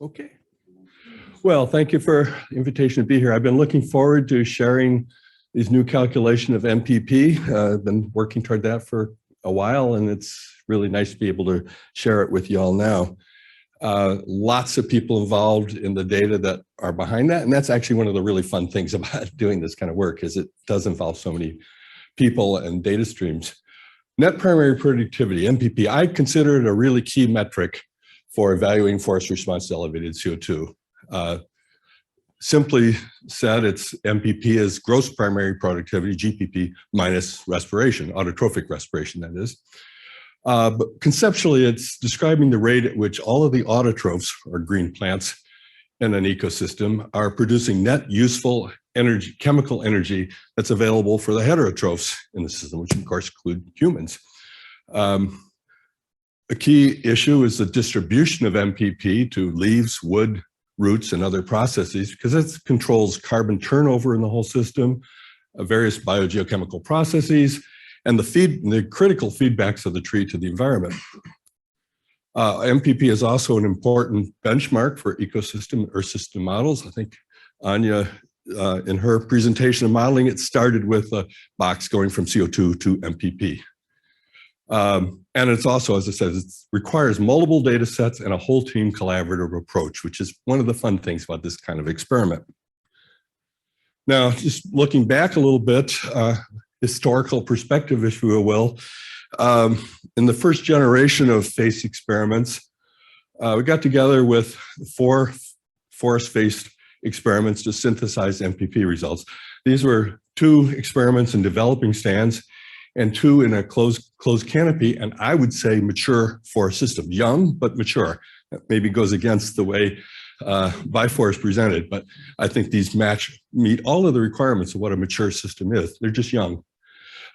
Okay. Well, thank you for the invitation to be here. I've been looking forward to sharing these new calculation of MPP. I've been working toward that for a while, and it's really nice to be able to share it with you all now. Lots of people involved in the data that are behind that, and that's actually one of the really fun things about doing this kind of work, is it does involve so many people and data streams. Net primary productivity, MPP, I consider it a really key metric for evaluating forest response to elevated CO2. Simply said, it's MPP is gross primary productivity, GPP, minus respiration, autotrophic respiration, that is. But conceptually, it's describing the rate at which all of the autotrophs, or green plants, in an ecosystem are producing net useful energy, chemical energy that's available for the heterotrophs in the system, which of course include humans. A key issue is the distribution of MPP to leaves, wood, roots, and other processes, because it controls carbon turnover in the whole system, various biogeochemical processes, and the critical feedbacks of the tree to the environment. MPP is also an important benchmark for ecosystem or system models. I think Anya, in her presentation of modeling, it started with a box going from CO2 to MPP. And it's also, as I said, it requires multiple data sets and a whole team collaborative approach, which is one of the fun things about this kind of experiment. Now, just looking back a little bit, historical perspective, if you will, in the first generation of FACE experiments, we got together with 4 forest-based experiments to synthesize MPP results. These were 2 experiments in developing stands and 2 in a closed canopy, and I would say mature forest system, young but mature. That maybe goes against the way BIFoR is presented, but I think these meet all of the requirements of what a mature system is. They're just young.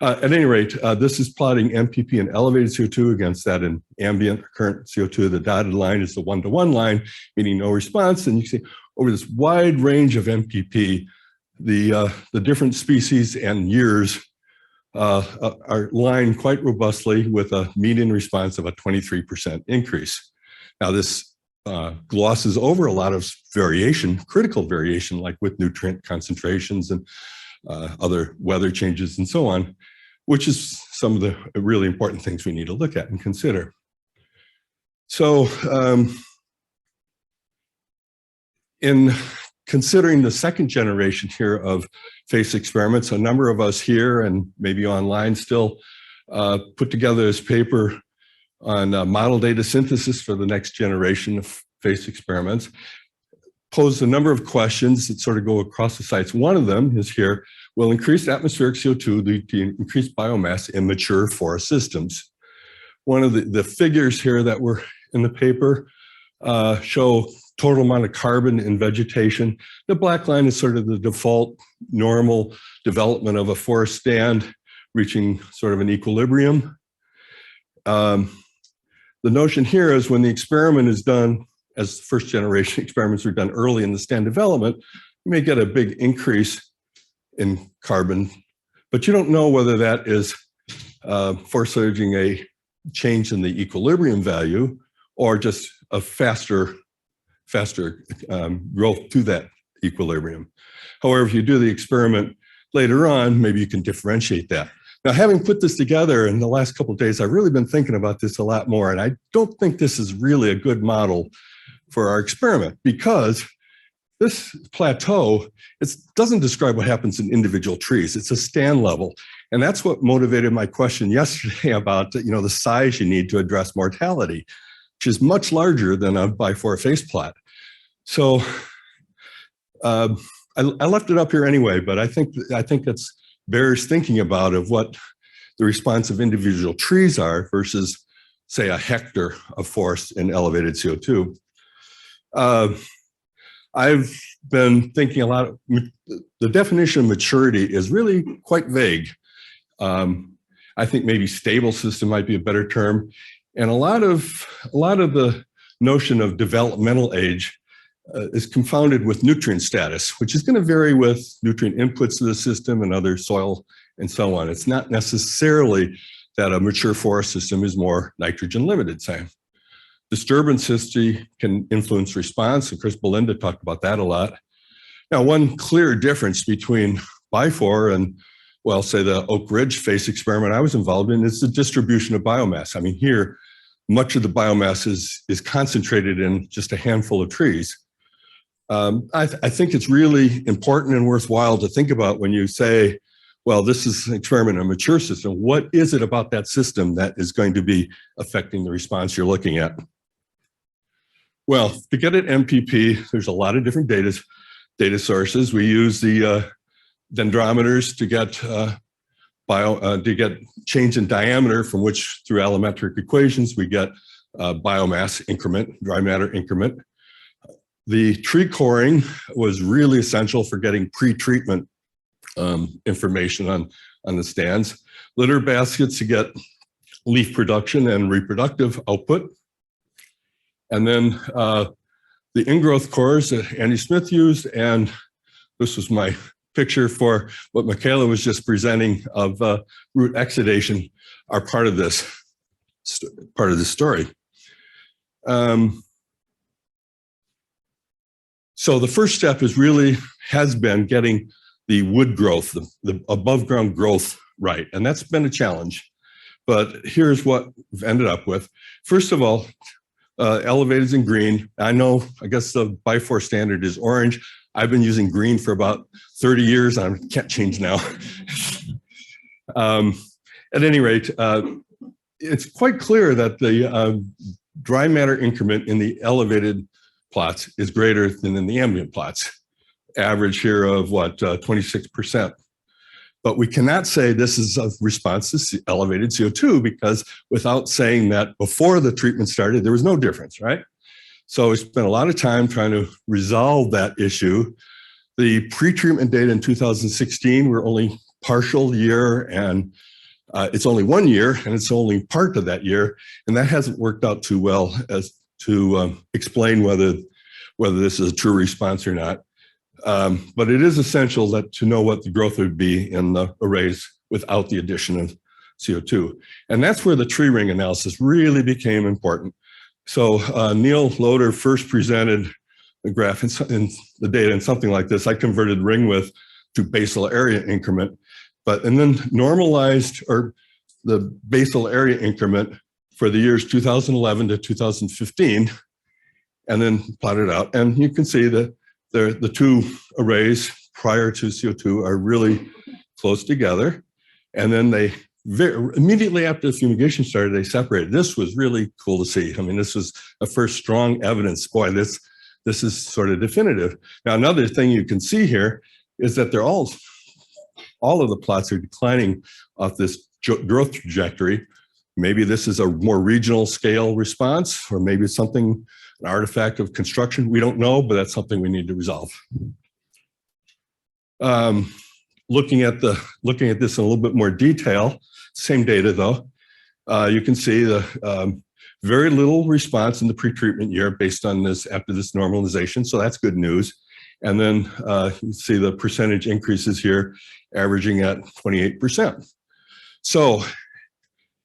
At any rate, this is plotting MPP in elevated CO2 against that in ambient current CO2. The dotted line is the one-to-one line, meaning no response. And you can see over this wide range of MPP, the different species and years are lined quite robustly with a median response of a 23% increase. Now this glosses over a lot of variation, critical variation, like with nutrient concentrations and other weather changes and so on, which is some of the really important things we need to look at and consider. So in considering the second generation here of FACE experiments, a number of us here and maybe online still put together this paper on model data synthesis for the next generation of FACE experiments, posed a number of questions that sort of go across the sites. One of them is here: will increased atmospheric CO2 lead to increased biomass in mature forest systems? One of the figures here that were in the paper show total amount of carbon in vegetation. The black line is sort of the default normal development of a forest stand reaching sort of an equilibrium. The notion here is when the experiment is done, as first generation experiments were done early in the stand development, you may get a big increase in carbon, but you don't know whether that is foresurging a change in the equilibrium value or just a faster growth to that equilibrium. However, if you do the experiment later on, maybe you can differentiate that. Now, having put this together in the last couple of days, I've really been thinking about this a lot more, and I don't think this is really a good model for our experiment, because this plateau, it doesn't describe what happens in individual trees. It's a stand level. And that's what motivated my question yesterday about, the size you need to address mortality, which is much larger than a BIFoR FACE plot. So I left it up here anyway, but I think that's bears thinking about of what the response of individual trees are versus, say, a hectare of forest in elevated CO2. I've been thinking a lot. The definition of maturity is really quite vague. I think maybe stable system might be a better term. And a lot of the notion of developmental age is confounded with nutrient status, which is going to vary with nutrient inputs to the system and other soil and so on. It's not necessarily that a mature forest system is more nitrogen limited, say. Disturbance history can influence response, and Chris Belinda talked about that a lot. Now, one clear difference between BIFoR and, well, say the Oak Ridge FACE experiment I was involved in is the distribution of biomass. I mean, here, much of the biomass is concentrated in just a handful of trees. I think it's really important and worthwhile to think about when you say, well, this is an experiment in a mature system. What is it about that system that is going to be affecting the response you're looking at? Well, to get at MPP, there's a lot of different data sources. We use the dendrometers to get change in diameter, from which through allometric equations we get biomass increment, dry matter increment. The tree coring was really essential for getting pre-treatment information on the stands. Litter baskets to get leaf production and reproductive output. And then the ingrowth cores that Andy Smith used, and this was my picture for what Michaela was just presenting of root exudation, are part of this story. So the first step has been getting the wood growth, the above ground growth right, and that's been a challenge. But here's what we've ended up with. First of all, elevated's in green. I guess the BIFoR standard is orange. I've been using green for about 30 years. I can't change now. At any rate, it's quite clear that the dry matter increment in the elevated plots is greater than in the ambient plots. Average here of what, 26%. But we cannot say this is a response to elevated CO2, because without saying that before the treatment started, there was no difference, right? So we spent a lot of time trying to resolve that issue. The pre-treatment data in 2016 were only partial year, and it's only 1 year, and it's only part of that year, and that hasn't worked out too well as to explain whether this is a true response or not. But it is essential to know what the growth would be in the arrays without the addition of CO2. And that's where the tree ring analysis really became important. So Neil Loader first presented the graph in the data in something like this. I converted ring width to basal area increment, and then normalized the basal area increment for the years 2011 to 2015, and then plotted out. And you can see that the two arrays prior to CO2 are really close together. And then they immediately after the fumigation started, they separated. This was really cool to see. I mean, this was a first strong evidence. Boy, this is sort of definitive. Now, another thing you can see here is that they're all of the plots are declining off this growth trajectory. Maybe this is a more regional scale response, or maybe it's an artifact of construction. We don't know, but that's something we need to resolve. Looking at this in a little bit more detail, same data though, you can see the very little response in the pre-treatment year based on this after this normalization. So that's good news. And then you see the percentage increases here, averaging at 28%. So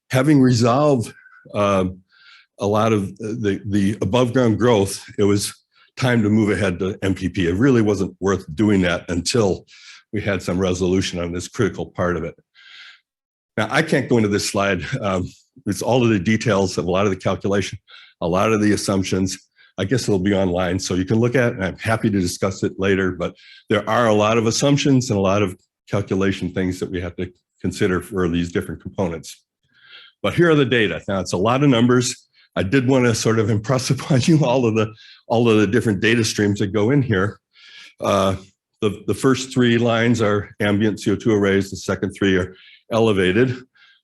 having resolved a lot of the above ground growth, it was time to move ahead to MPP. It really wasn't worth doing that until we had some resolution on this critical part of it. Now, I can't go into this slide. It's all of the details of a lot of the calculation, a lot of the assumptions. I guess it'll be online, so you can look at it, and I'm happy to discuss it later, but there are a lot of assumptions and a lot of calculation things that we have to consider for these different components. But here are the data. Now, it's a lot of numbers. I did want to sort of impress upon you all of the different data streams that go in here. The first three lines are ambient CO2 arrays. The second three are elevated.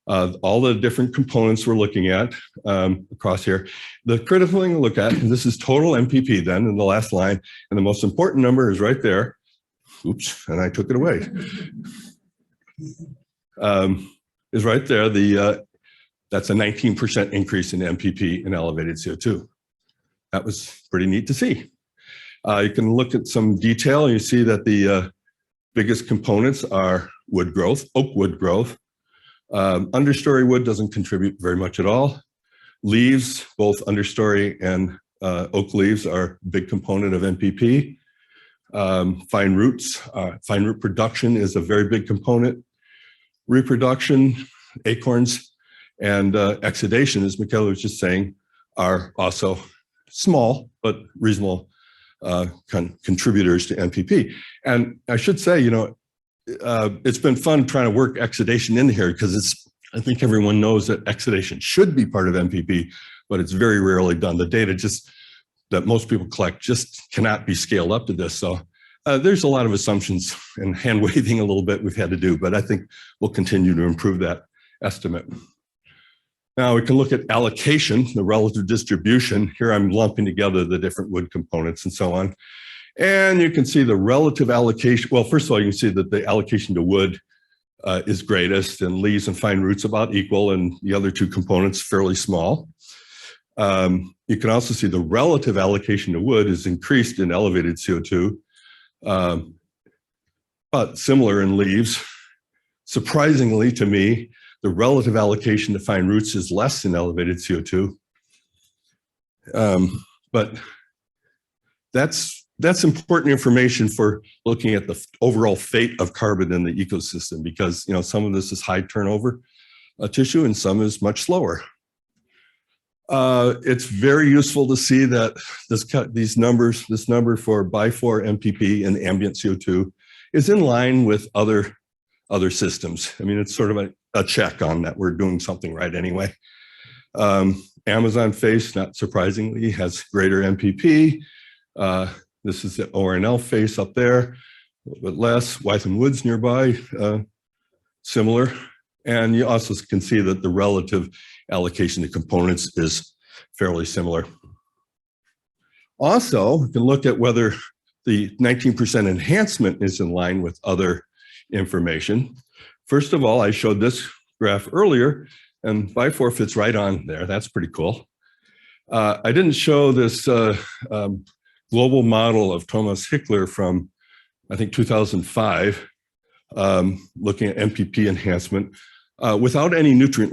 All the different components we're looking at across here. The critical thing to look at, and this is total MPP then in the last line, and the most important number is right there. Oops, and I took it away. Is right there. That's a 19% increase in MPP in elevated CO2. That was pretty neat to see. You can look at some detail, and you see that the biggest components are wood growth, oak wood growth. Understory wood doesn't contribute very much at all. Leaves, both understory and oak leaves, are a big component of NPP. Fine roots, fine root production is a very big component. Reproduction, acorns, and exudation, as Michaela was just saying, are also small but reasonable contributors to NPP. And I should say, it's been fun trying to work exudation in here, because I think everyone knows that exudation should be part of NPP, but it's very rarely done. The data that most people collect just cannot be scaled up to this. So there's a lot of assumptions and hand waving a little bit we've had to do, but I think we'll continue to improve that estimate. Now we can look at allocation, the relative distribution. Here I'm lumping together the different wood components and so on. And you can see the relative allocation. Well, first of all, you can see that the allocation to wood is greatest, and leaves and fine roots about equal, and the other two components fairly small. You can also see the relative allocation to wood is increased in elevated CO2, but similar in leaves. Surprisingly to me, the relative allocation to fine roots is less in elevated CO2. But that's important information for looking at the overall fate of carbon in the ecosystem, because some of this is high turnover tissue and some is much slower. It's very useful to see that this number for BIFoR MPP and ambient CO2 is in line with other systems. I mean, it's sort of a check on that we're doing something right anyway. Amazon face, not surprisingly, has greater MPP. This is the ORNL face up there, a little bit less. Wytham Woods nearby, similar. And you also can see that the relative allocation to components is fairly similar. Also, you can look at whether the 19% enhancement is in line with other information. First of all, I showed this graph earlier, and BIFoR fits right on there. That's pretty cool. I didn't show this global model of Thomas Hickler from, I think, 2005, looking at MPP enhancement without any nutrient